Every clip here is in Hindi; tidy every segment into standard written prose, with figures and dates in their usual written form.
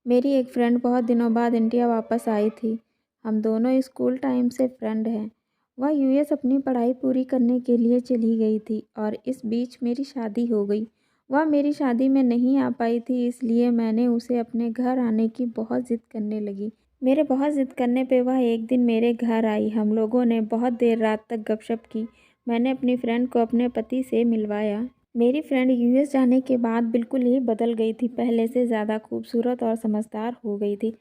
मेरी एक फ्रेंड बहुत दिनों बाद इंडिया वापस आई थी। हम दोनों स्कूल टाइम से फ्रेंड हैं। वह यूएस अपनी पढ़ाई पूरी करने के लिए चली गई थी और इस बीच मेरी शादी हो गई। वह मेरी शादी में नहीं आ पाई थी, इसलिए मैंने उसे अपने घर आने की बहुत ज़िद करने लगी। मेरे बहुत ज़िद करने पे वह एक दिन मेरे घर आई। हम लोगों ने बहुत देर रात तक गपशप की। मैंने अपनी फ्रेंड को अपने पति से मिलवाया। मेरी फ्रेंड यूएस जाने के बाद बिल्कुल ही बदल गई थी, पहले से ज़्यादा खूबसूरत और समझदार हो गई थी।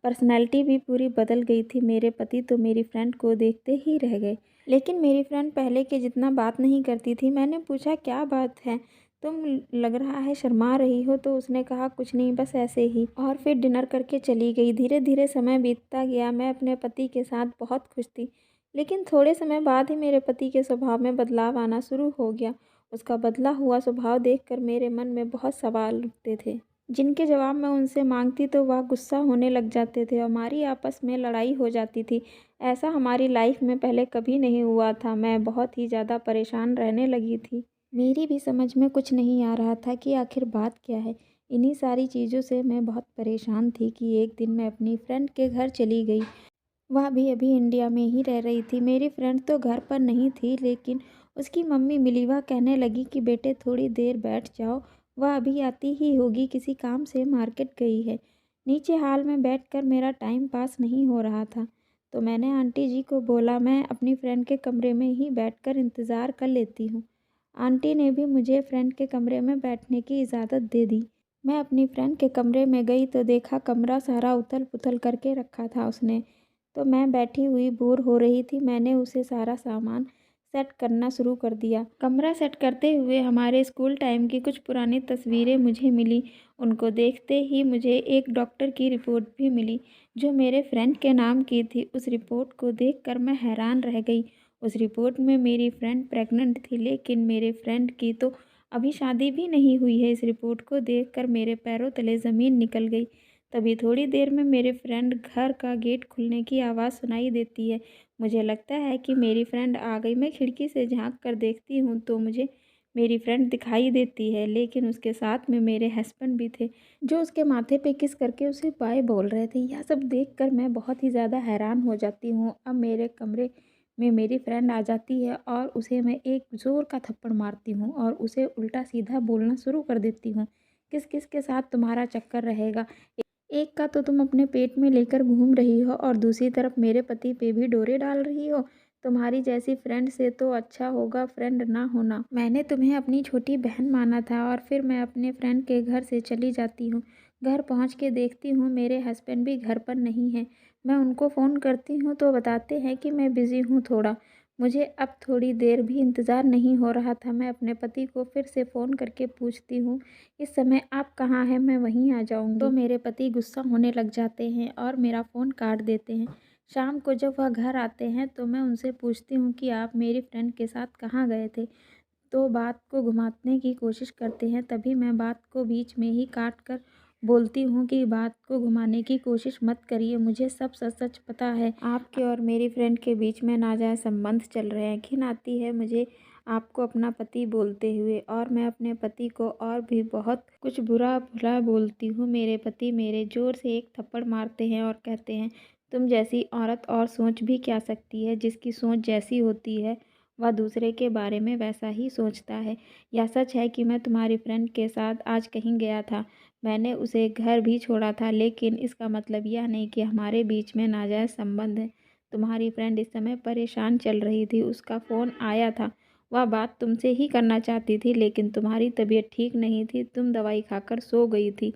पर्सनैलिटी भी पूरी बदल गई थी। मेरे पति तो मेरी फ्रेंड को देखते ही रह गए, लेकिन मेरी फ्रेंड पहले के जितना बात नहीं करती थी। मैंने पूछा, क्या बात है, तुम लग रहा है शर्मा रही हो। तो उसने कहा, कुछ नहीं, बस ऐसे ही। और फिर डिनर करके चली गई। धीरे धीरे समय बीतता गया। मैं अपने पति के साथ बहुत खुश थी, लेकिन थोड़े समय बाद ही मेरे पति के स्वभाव में बदलाव आना शुरू हो गया। उसका बदला हुआ स्वभाव देखकर मेरे मन में बहुत सवाल उठते थे, जिनके जवाब मैं उनसे मांगती तो वह गुस्सा होने लग जाते थे। हमारी आपस में लड़ाई हो जाती थी। ऐसा हमारी लाइफ में पहले कभी नहीं हुआ था। मैं बहुत ही ज़्यादा परेशान रहने लगी थी। मेरी भी समझ में कुछ नहीं आ रहा था कि आखिर बात क्या है। इन्हीं सारी चीज़ों से मैं बहुत परेशान थी कि एक दिन मैं अपनी फ्रेंड के घर चली गई। वह भी अभी इंडिया में ही रह रही थी। मेरी फ्रेंड तो घर पर नहीं थी, लेकिन उसकी मम्मी मिली। वह कहने लगी कि बेटे थोड़ी देर बैठ जाओ, वह अभी आती ही होगी, किसी काम से मार्केट गई है। नीचे हॉल में बैठकर मेरा टाइम पास नहीं हो रहा था, तो मैंने आंटी जी को बोला, मैं अपनी फ्रेंड के कमरे में ही बैठकर इंतज़ार कर लेती हूँ। आंटी ने भी मुझे फ्रेंड के कमरे में बैठने की इजाज़त दे दी। मैं अपनी फ्रेंड के कमरे में गई तो देखा कमरा सारा उथल पुथल करके रखा था उसने। तो मैं बैठी हुई बोर हो रही थी। मैंने उसे सारा सामान सेट करना शुरू कर दिया। कमरा सेट करते हुए हमारे स्कूल टाइम की कुछ पुरानी तस्वीरें मुझे मिली। उनको देखते ही मुझे एक डॉक्टर की रिपोर्ट भी मिली, जो मेरे फ्रेंड के नाम की थी। उस रिपोर्ट को देखकर मैं हैरान रह गई। उस रिपोर्ट में मेरी फ्रेंड प्रेग्नेंट थी, लेकिन मेरे फ्रेंड की तो अभी शादी भी नहीं हुई है। इस रिपोर्ट को देखकर मेरे पैरों तले ज़मीन निकल गई। तभी थोड़ी देर में मेरे फ्रेंड घर का गेट खुलने की आवाज़ सुनाई देती है। मुझे लगता है कि मेरी फ्रेंड आ गई। मैं खिड़की से झांक कर देखती हूँ तो मुझे मेरी फ्रेंड दिखाई देती है, लेकिन उसके साथ में मेरे हस्बैंड भी थे, जो उसके माथे पे किस करके उसे बाय बोल रहे थे। यह सब देखकर मैं बहुत ही ज़्यादा हैरान हो जाती हूँ। अब मेरे कमरे में मेरी फ्रेंड आ जाती है और उसे मैं एक ज़ोर का थप्पड़ मारती हूँ और उसे उल्टा सीधा बोलना शुरू कर देती हूँ, किस किस के साथ तुम्हारा चक्कर रहेगा। एक का तो तुम अपने पेट में लेकर घूम रही हो और दूसरी तरफ मेरे पति पे भी डोरे डाल रही हो। तुम्हारी जैसी फ्रेंड से तो अच्छा होगा फ्रेंड ना होना। मैंने तुम्हें अपनी छोटी बहन माना था। और फिर मैं अपने फ्रेंड के घर से चली जाती हूँ। घर पहुँच के देखती हूँ मेरे हस्बैंड भी घर पर नहीं हैं। मैं उनको फ़ोन करती हूँ तो बताते हैं कि मैं बिज़ी हूँ थोड़ा। मुझे अब थोड़ी देर भी इंतज़ार नहीं हो रहा था। मैं अपने पति को फिर से फ़ोन करके पूछती हूँ, इस समय आप कहाँ हैं, मैं वहीं आ जाऊँगी। तो मेरे पति गुस्सा होने लग जाते हैं और मेरा फ़ोन काट देते हैं। शाम को जब वह घर आते हैं तो मैं उनसे पूछती हूँ कि आप मेरी फ्रेंड के साथ कहाँ गए थे। तो बात को घुमाने की कोशिश करते हैं। तभी मैं बात को बीच में ही काट कर बोलती हूँ कि बात को घुमाने की कोशिश मत करिए, मुझे सब सच सच पता है। आपके और मेरी फ्रेंड के बीच में नाजायज़ संबंध चल रहे हैं। घिन आती है मुझे आपको अपना पति बोलते हुए, और मैं अपने पति को और भी बहुत कुछ बुरा भला बोलती हूँ। मेरे पति मेरे ज़ोर से एक थप्पड़ मारते हैं और कहते हैं, तुम जैसी औरत और सोच भी क्या सकती है। जिसकी सोच जैसी होती है वह दूसरे के बारे में वैसा ही सोचता है। यह सच है कि मैं तुम्हारी फ्रेंड के साथ आज कहीं गया था। मैंने उसे घर भी छोड़ा था, लेकिन इसका मतलब यह नहीं कि हमारे बीच में नाजायज़ संबंध है। तुम्हारी फ्रेंड इस समय परेशान चल रही थी। उसका फ़ोन आया था। वह बात तुमसे ही करना चाहती थी, लेकिन तुम्हारी तबीयत ठीक नहीं थी। तुम दवाई खाकर सो गई थी।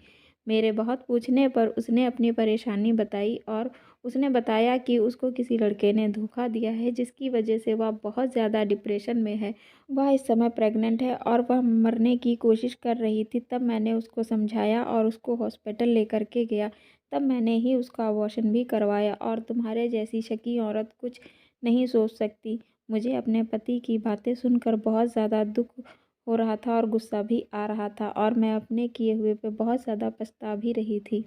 मेरे बहुत पूछने पर उसने अपनी परेशानी बताई और उसने बताया कि उसको किसी लड़के ने धोखा दिया है, जिसकी वजह से वह बहुत ज़्यादा डिप्रेशन में है। वह इस समय प्रेग्नेंट है और वह मरने की कोशिश कर रही थी। तब मैंने उसको समझाया और उसको हॉस्पिटल लेकर के गया। तब मैंने ही उसका अबॉर्शन भी करवाया। और तुम्हारे जैसी शकी औरत कुछ नहीं सोच सकती। मुझे अपने पति की बातें सुनकर बहुत ज़्यादा दुख हो रहा था और गुस्सा भी आ रहा था, और मैं अपने किए हुए पे बहुत ज़्यादा पछता भी रही थी।